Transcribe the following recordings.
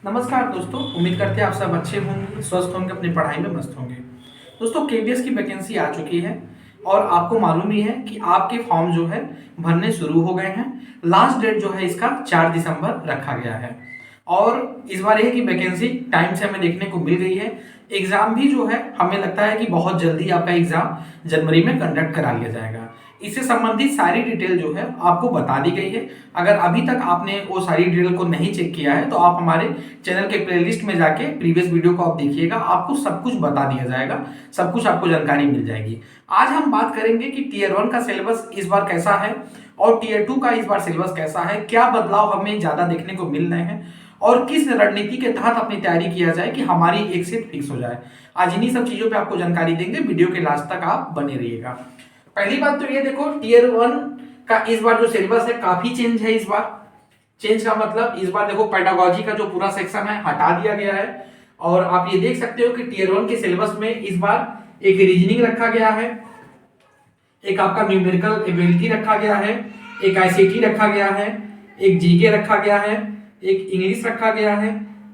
नमस्कार दोस्तों, उम्मीद करते हैं आप सब अच्छे होंगे, स्वस्थ होंगे, अपनी पढ़ाई में मस्त होंगे। दोस्तों, केबीएस की वैकेंसी आ चुकी है और आपको मालूम ही है कि आपके फॉर्म जो है भरने शुरू हो गए हैं। लास्ट डेट जो है इसका 4 दिसंबर रखा गया है और इस बार ये कि वैकेंसी टाइम से हमें देखने को मिल गई है। एग्जाम भी जो है हमें लगता है कि बहुत जल्दी आपका एग्जाम जनवरी में कंडक्ट करा लिया जाएगा। इससे संबंधित सारी डिटेल जो है आपको बता दी गई है। अगर अभी तक आपने वो सारी डिटेल को नहीं चेक किया है तो आप हमारे चैनल के प्लेलिस्ट में जाके प्रीवियस वीडियो को आप देखिएगा, आपको सब कुछ बता दिया जाएगा, सब कुछ आपको जानकारी मिल जाएगी। आज हम बात करेंगे कि टीयर 1 का सिलेबस इस बार कैसा है और टीयर 2 का इस बार सिलेबस कैसा है, क्या बदलाव हमें ज्यादा देखने को मिल रहे हैं और किस रणनीति के तहत अपनी तैयारी किया जाए कि हमारी एक सीट फिक्स हो जाए। आज इन्हीं सब चीजों पे आपको जानकारी देंगे, वीडियो के लास्ट तक आप बने रहिएगा। पहली बात तो ये देखो, टीयर 1 का इस बार जो सिलेबस है काफी चेंज है। इस बार चेंज का मतलब इस बार देखो पेडागोजी का जो पूरा सेक्शन है हटा दिया गया है और आप ये देख सकते हो कि टीयर 1 के सिलेबस में इस बार एक रीजनिंग रखा गया है, एक आपका न्यूमेरिकल एबिलिटी रखा गया है, एक आईसीटी रखा गया है, एक जीके रखा गया है, एक इंग्लिश रखा गया है,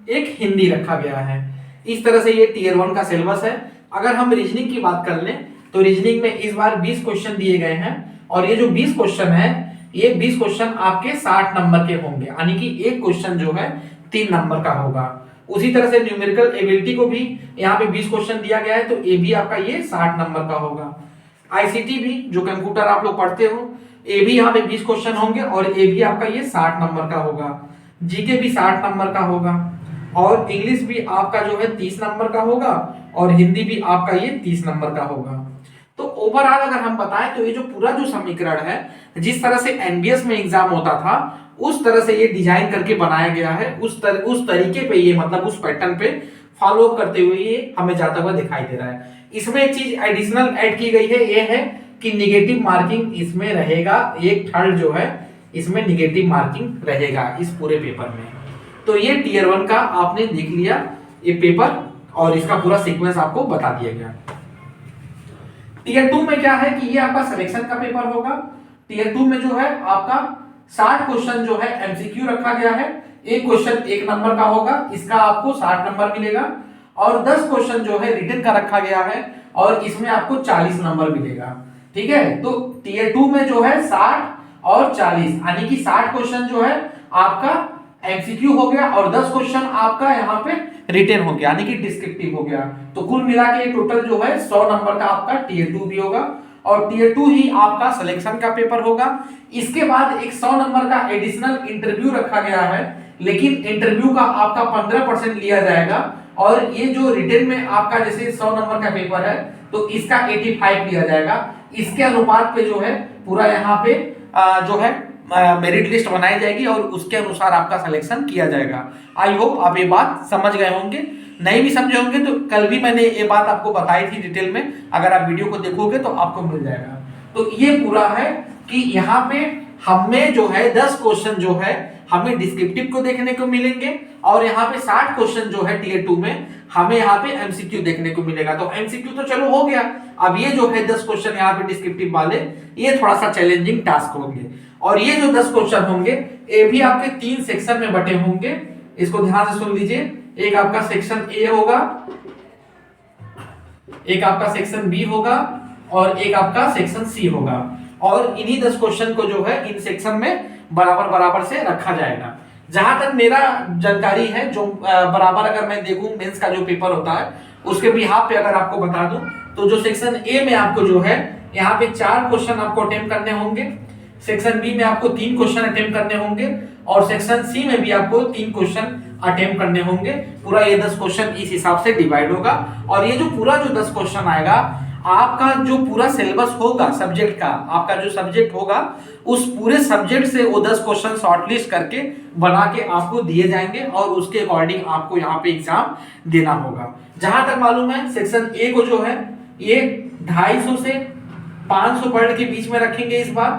एक हिंदी रखा गया है। इस तरह से ये टीयर 1 का सिलेबस है। अगर हम रीजनिंग की बात कर लें तो रीजनिंग में इस बार 20 क्वेश्चन दिए गए हैं और ये जो 20 क्वेश्चन है ये 20 क्वेश्चन आपके 60 नंबर के होंगे, यानी कि एक क्वेश्चन जो है 3 नंबर का होगा। उसी तरह से न्यूमेरिकल एबिलिटी को भी यहाँ पे 20 क्वेश्चन दिया गया है तो ये भी आपका ये 60 नंबर का होगा। आईसीटी भी जो कंप्यूटर आप लोग पढ़ते हो ये भी यहाँ पे 20 क्वेश्चन होंगे और ये भी आपका ये 60 नंबर का होगा। जीके भी 60 नंबर का होगा और इंग्लिश भी आपका जो है 30 नंबर का होगा और हिंदी भी आपका ये 30 नंबर का होगा। तो ओवरऑल अगर हम बताएं तो ये जो पूरा जो समीकरण है, जिस तरह से एनबीएस में एग्जाम होता था उस तरह से ये डिजाइन करके बनाया गया है, उस तरीके पे ये मतलब उस पैटर्न पे फॉलो करते हुए ये हमें जाता हुआ दिखाई दे रहा है। इसमें एक चीज एडिशनल ऐड की गई है, ये है कि निगेटिव मार्किंग इसमें रहेगा। एक थर्ड जो है इसमें निगेटिव मार्किंग रहेगा इस पूरे पेपर में। तो ये टीयर 1 का आपने देख लिया ये पेपर और इसका पूरा सीक्वेंस आपको बता दिया गया। टीयर 2 में क्या है कि ये आपका सिलेक्शन का पेपर होगा। टीयर 2 में जो है आपका 60 क्वेश्चन जो है एमसीक्यू रखा गया है। एक क्वेश्चन 1 नंबर का होगा, इसका आपको 60 नंबर मिलेगा और 10 क्वेश्चन जो है रिटन का रखा गया है और इसमें आपको 40 नंबर मिलेगा। ठीक है, तो टीयर 2 में जो है 60 और 40 यानी कि 60 क्वेश्चन जो है आपका एमसीक्यू हो गया और 10 क्वेश्चन आपका यहाँ पे रिटन हो गया यानी कि डिस्क्रिप्टिव हो गया। तो कुल मिला के टोटल जो है 100 नंबर का आपका टीयर 2 भी होगा और टीयर 2 ही आपका सिलेक्शन का पेपर होगा। इसके बाद एक 100 नंबर का एडिशनल इंटरव्यू रखा गया है, लेकिन इंटरव्यू का आपका 15% लिया जाएगा और ये जो रिटन में आपका जैसे 100 नंबर का पेपर है तो इसका 85 लिया जाएगा। इसके अनुपात पे जो है पूरा यहाँ पे जो है मेरिट लिस्ट बनाई जाएगी और उसके अनुसार आपका सिलेक्शन किया जाएगा। आई होप आप ये बात समझ गए होंगे, नहीं भी समझे होंगे तो कल भी मैंने ये बात आपको बताई थी डिटेल में, अगर आप वीडियो को देखोगे तो आपको मिल जाएगा। तो ये पूरा है कि यहाँ पे हमें जो है 10 क्वेश्चन जो है हमें डिस्क्रिप्टिव को देखने को मिलेंगे और यहाँ पे 60 क्वेश्चन जो है टीयर 2 में हमें यहाँ पे एमसीक्यू देखने को मिलेगा। तो एमसीक्यू तो चलो हो गया, अब ये जो है 10 क्वेश्चन यहाँ पे डिस्क्रिप्टिव वाले ये थोड़ा सा चैलेंजिंग टास्क होंगे और ये जो 10 क्वेश्चन होंगे ये भी आपके 3 सेक्शन में बटे होंगे। इसको ध्यान से सुन लीजिए, एक आपका सेक्शन ए होगा, एक आपका सेक्शन बी होगा और एक आपका सेक्शन सी होगा और इन्हीं 10 क्वेश्चन को जो है इन सेक्शन में बराबर बराबर से रखा जाएगा। जहां तक मेरा जानकारी है जो बराबर अगर मैं देखूं मेंस का जो पेपर होता है उसके बिहाफ पे अगर आपको बता दूं तो जो सेक्शन ए में आपको जो है यहाँ पे 4 क्वेश्चन आपको अटेम्प्ट करने होंगे, सेक्शन बी में आपको 3 क्वेश्चन अटेम्प्ट करने होंगे और सेक्शन सी में भी आपको 3 क्वेश्चन अटेम्प्ट करने होंगे। पूरा ये 10 क्वेश्चन इस हिसाब से डिवाइड होगा और ये जो पूरा जो 10 क्वेश्चन आएगा आपका जो पूरा सिलेबस होगा सब्जेक्ट का, आपका जो सब्जेक्ट होगा उस पूरे सब्जेक्ट से वो 10 क्वेश्चन शॉर्टलिस्ट करके बना के आपको दिए जाएंगे और उसके अकॉर्डिंग आपको यहाँ पे एग्जाम देना होगा। जहां तक मालूम है सेक्शन ए को जो है ये 250 से 500 वर्ड के बीच में रखेंगे इस बार,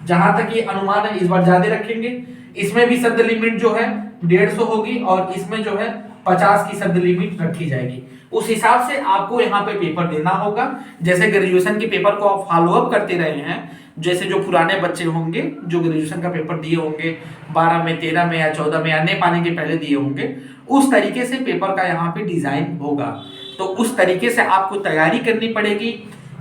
जहां तक ये अनुमान है इस बार ज्यादा रखेंगे। इसमें भी शब्द लिमिट जो है 150 होगी और इसमें जो है 50 की शब्द लिमिट रखी जाएगी। उस हिसाब से आपको यहाँ पे पेपर देना होगा। जैसे ग्रेजुएशन के पेपर को आप फॉलो अप करते रहे हैं, जैसे जो पुराने बच्चे होंगे जो ग्रेजुएशन का पेपर दिए होंगे 12 में 13 में या 14 में या नहीं पाने के पहले दिए होंगे, उस तरीके से पेपर का यहाँ पे डिजाइन होगा। तो उस तरीके से आपको तैयारी करनी पड़ेगी,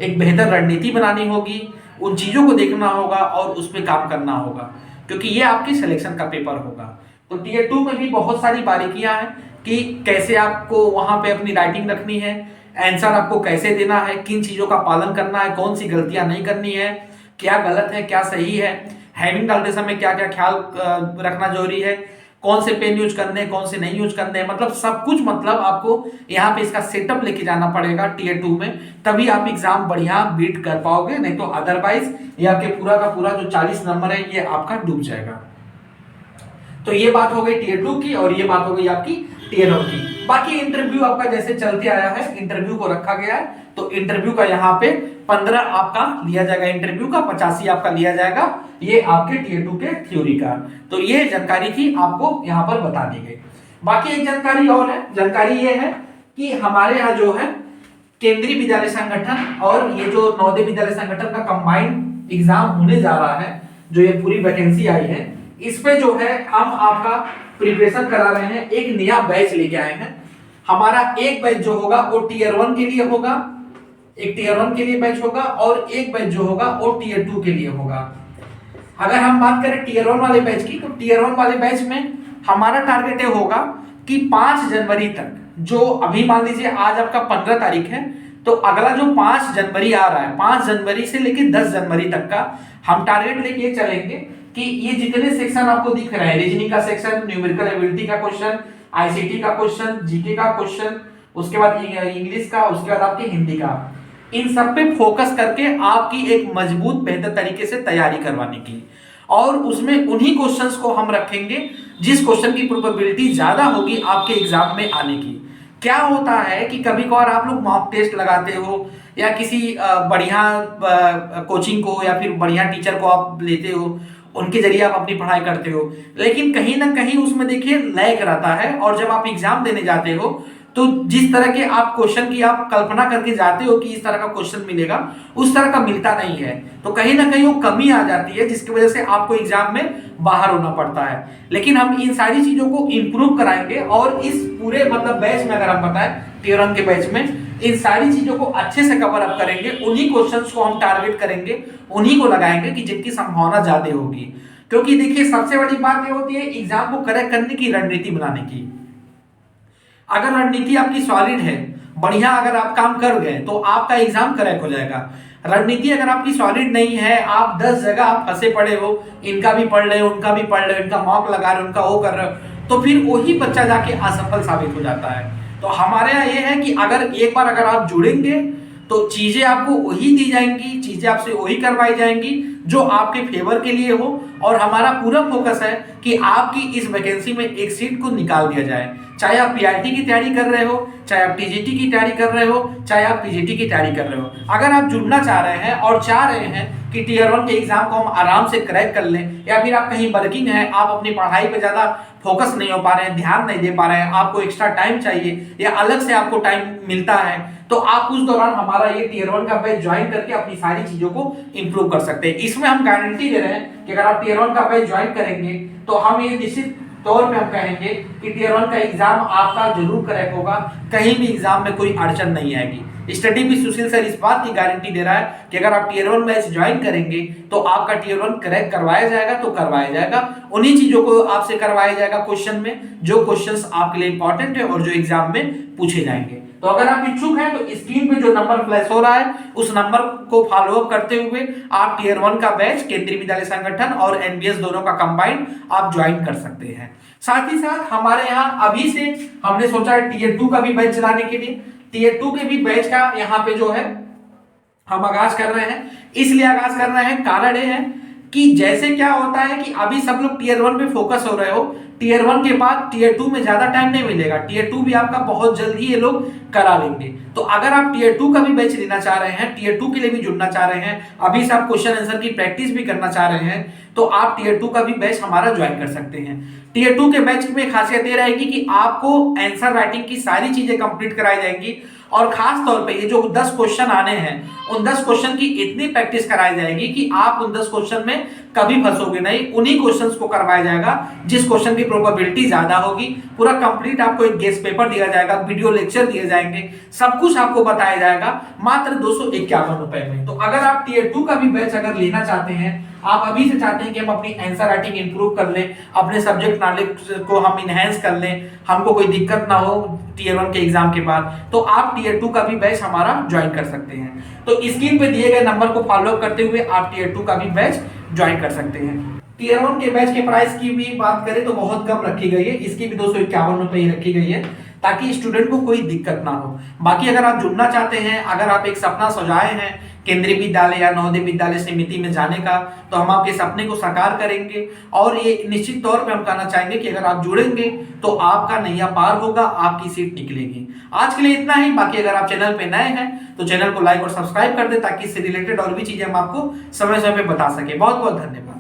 एक बेहतर रणनीति बनानी होगी, उन चीजों को देखना होगा और उस पर काम करना होगा, क्योंकि ये आपकी सिलेक्शन का पेपर होगा। तो टीयर 2 में भी बहुत सारी बारीकियां हैं कि कैसे आपको वहां पे अपनी राइटिंग रखनी है, आंसर आपको कैसे देना है, किन चीजों का पालन करना है, कौन सी गलतियां नहीं करनी है, क्या गलत है क्या सही है, हेडिंग डालते समय क्या क्या ख्याल रखना जरूरी है, कौन से पेन यूज करने हैं कौन से नहीं यूज करने हैं, मतलब सब कुछ, मतलब आपको यहाँ पे इसका सेटअप लेके जाना पड़ेगा टीयर 2 में, तभी आप एग्जाम बढ़िया बीट कर पाओगे, नहीं तो अदरवाइज ये आपके पूरा का पूरा जो 40 नंबर है ये आपका डूब जाएगा। तो ये बात हो गई टीयर 2 की, और ये बात हो गई आपकी टीयर 1 की। बाकी इंटरव्यू आपका जैसे चलते आया है, इंटरव्यू को रखा गया है, तो इंटरव्यू का यहाँ पे 15 आपका लिया जाएगा, इंटरव्यू का 85 आपका लिया जाएगा, ये आपके टीयर 2 के थ्योरी का। तो ये जानकारी थी आपको यहाँ पर बता दी गई। बाकी एक जानकारी और है, जानकारी ये है कि हमारे यहाँ जो है केंद्रीय विद्यालय संगठन और ये जो नवोदय विद्यालय संगठन का कंबाइंड एग्जाम होने जा रहा है, जो ये पूरी वैकेंसी आई है, इस पे जो है हम आपका प्रिपरेशन करा रहे हैं, एक नया बैच लेके आए हैं। हमारा एक बैच जो होगा वो टीयर 1 के लिए होगा, एक टीयर 1 के लिए बैच होगा, और एक बैच जो होगा वो टीयर 2 के लिए होगा। अगर हम बात करें टीयर 1 वाले बैच की, तो टीयर 1 वाले बैच में हमारा टारगेट ये होगा कि 5 जनवरी तक, जो अभी मान लीजिए आज आपका 15 तारीख है, तो अगला जो 5 जनवरी आ रहा है, 5 जनवरी से लेकर 10 जनवरी तक का हम टारगेट लेके चलेंगे कि ये जितने सेक्शन आपको दिख रहे हैं, रीजनिंग का सेक्शन, न्यूमेरिकल एबिलिटी का क्वेश्चन, आईसीटी का क्वेश्चन, जीके का क्वेश्चन, उसके बाद इंग्लिश का, उसके बाद आपकी हिंदी का, इन सब पे फोकस करके आपकी एक मजबूत बेहतर तरीके से तैयारी करवाने की, और उसमें उन्हीं क्वेश्चंस को हम रखेंगे जिस क्वेश्चन की प्रोबेबिलिटी ज्यादा होगी आपके एग्जाम में आने की। क्या होता है कि कभी कभार आप लोग मॉक टेस्ट लगाते हो, या किसी बढ़िया कोचिंग को या फिर बढ़िया टीचर को आप लेते हो, उनके जरिए आप अपनी पढ़ाई करते हो, लेकिन कहीं ना कहीं उसमें देखिए लैग रहता है, और जब आप एग्जाम देने जाते हो तो जिस तरह के आप क्वेश्चन की आप कल्पना करके जाते हो कि इस तरह का क्वेश्चन मिलेगा, उस तरह का मिलता नहीं है, तो कहीं ना कहीं वो कमी आ जाती है, जिसकी वजह से आपको एग्जाम में बाहर होना पड़ता है। लेकिन हम इन सारी चीजों को इंप्रूव कराएंगे, और इस पूरे मतलब बैच में अगर हम बताएं टीयर 1 के बैच में इन सारी चीजों को अच्छे से कवर अप करेंगे, उन्हीं क्वेश्चंस को हम टारगेट करेंगे, उन्हीं को लगाएंगे कि जिनकी संभावना ज्यादा होगी। क्योंकि देखिए सबसे बड़ी बात ये होती है एग्जाम को करेक्ट करने की रणनीति बनाने की। अगर रणनीति आपकी सॉलिड है, बढ़िया अगर आप काम कर गए, तो आपका एग्जाम करेक्ट हो जाएगा। रणनीति अगर आपकी सॉलिड नहीं है, आप 10 जगह आप फंसे पड़े हो, इनका भी पढ़ रहे हो, उनका भी पढ़ रहे हो, इनका मॉक लगा रहे हो, उनका वो कर रहे हो, तो फिर वही बच्चा जाके असफल साबित हो जाता है। तो हमारे यहाँ ये है कि अगर एक बार अगर आप जुड़ेंगे तो चीजें आपको वही दी जाएंगी, चीजें आपसे वही करवाई जाएंगी जो आपके फेवर के लिए हो, और हमारा पूरा फोकस है कि आपकी इस वैकेंसी में एक सीट को निकाल दिया जाए। चाहे आप पीआरटी की तैयारी कर रहे हो, चाहे आप टीजीटी की तैयारी कर रहे हो, चाहे आप पीजीटी की तैयारी कर रहे हो, अगर आप जुड़ना चाह रहे हैं और चाह रहे हैं कि टीयर 1 के एग्जाम को हम आराम से क्रैक कर लें, या फिर आप कहीं वर्किंग है, आप अपनी पढ़ाई पे ज्यादा फोकस नहीं हो पा रहे हैं, ध्यान नहीं दे पा रहे हैं, आपको एक्स्ट्रा टाइम चाहिए या अलग से आपको टाइम मिलता है, तो आप उस दौरान हमारा ये टीयर 1 का बैच ज्वाइन करके अपनी सारी चीजों को इंप्रूव कर सकते हैं। इसमें हम गारंटी दे रहे हैं कि अगर आप टीयर 1 का बैच ज्वाइन करेंगे तो हम ये निश्चित तौर पे हम कहेंगे कि टीयर 1 का एग्जाम आपका जरूर क्रैक होगा, कहीं भी एग्जाम में कोई अड़चन नहीं आएगी। स्टडी भी सुशील सर इस बात की गारंटी दे रहा है कि अगर आप टीयर 1 बैच ज्वाइन करेंगे तो आपका टीयर 1 क्रैक करवाया जाएगा, तो करवाया जाएगा, उन्हीं चीजों को आपसे करवाया जाएगा क्वेश्चन में, जो क्वेश्चंस आपके लिए इंपॉर्टेंट है और जो एग्जाम में पूछे जाएंगे। तो अगर आप इच्छुक हैं तो स्क्रीन पे जो नंबर फ्लैश हो रहा है उस नंबर को फॉलो अप करते हुए आप टीयर 1 का बैच केंद्रीय विद्यालय संगठन और एनबीएस दोनों का कंबाइंड आप ज्वाइन कर सकते हैं। साथ ही साथ हमारे यहाँ अभी से हमने सोचा है टीयर 2 का भी बैच चलाने के लिए। टीयर 2 के भी बैच का यहाँ पे जो है हम आगाज कर रहे हैं, इसलिए आगाज कर रहे हैं, कारण ये है कि जैसे क्या होता है कि अभी सब लोग टीयर 1 पे फोकस हो रहे हो, टीयर 1 के बाद टीयर 2 में ज्यादा टाइम नहीं मिलेगा, टीयर 2 भी आपका बहुत जल्द ही ये लोग करा लेंगे। तो अगर आप टीयर 2 का भी बैच लेना चाह रहे हैं, टीयर 2 के लिए भी जुड़ना चाह रहे हैं, अभी से आप क्वेश्चन आंसर की प्रैक्टिस भी करना चाह रहे हैं, तो आप टीयर 2 का भी बैच हमारा ज्वाइन कर सकते हैं। टीयर 2 के बैच में खासियत ये रहेगी कि आपको आंसर राइटिंग की सारी चीजें कंप्लीट कराई जाएंगी और खास तौर पे ये जो 10 क्वेश्चन आने हैं, उन 10 क्वेश्चन की इतनी प्रैक्टिस कराई जाएगी कि आप उन 10 क्वेश्चन में कभी फंसोगे नहीं। उन्हीं क्वेश्चंस को करवाया जाएगा जिस क्वेश्चन की प्रोबेबिलिटी ज्यादा होगी। पूरा कंप्लीट आपको एक गेस्ट पेपर दिया जाएगा, वीडियो लेक्चर दिए जाएंगे, सब कुछ आपको बताया जाएगा मात्र 251 रुपए में। तो अगर आप टीयर 2 का भी बैच अगर लेना चाहते हैं, आप अभी से चाहते हैं कि हम अपनी आंसर राइटिंग इंप्रूव कर लें, अपने सब्जेक्ट नॉलेज को हम इनहेंस कर लें, हमको कोई दिक्कत ना हो टीयर 1 के एग्जाम के बाद, तो आप टीयर 2 का भी बैच हमारा ज्वाइन कर सकते हैं। तो स्क्रीन पे दिए गए नंबर को फॉलो करते हुए आप टीयर 2 का भी बैच ज्वाइन कर सकते हैं। टीयर 1 के बैच के प्राइस की भी बात करें तो बहुत कम रखी गई है, इसकी भी 251 रुपए ही रखी गई है ताकि स्टूडेंट को कोई दिक्कत ना हो। बाकी अगर आप जुड़ना चाहते हैं, अगर आप एक सपना सजाए हैं केंद्रीय विद्यालय या नवोदय विद्यालय समिति में जाने का, तो हम आपके सपने को साकार करेंगे। और ये निश्चित तौर पे हम कहना चाहेंगे कि अगर आप जुड़ेंगे तो आपका नैया पार होगा, आपकी सीट निकलेगी। आज के लिए इतना ही। बाकी अगर आप चैनल पे नए हैं तो चैनल को लाइक और सब्सक्राइब कर दे ताकि इससे रिलेटेड और भी चीजें हम आपको समय समय पे बता सके। बहुत बहुत धन्यवाद।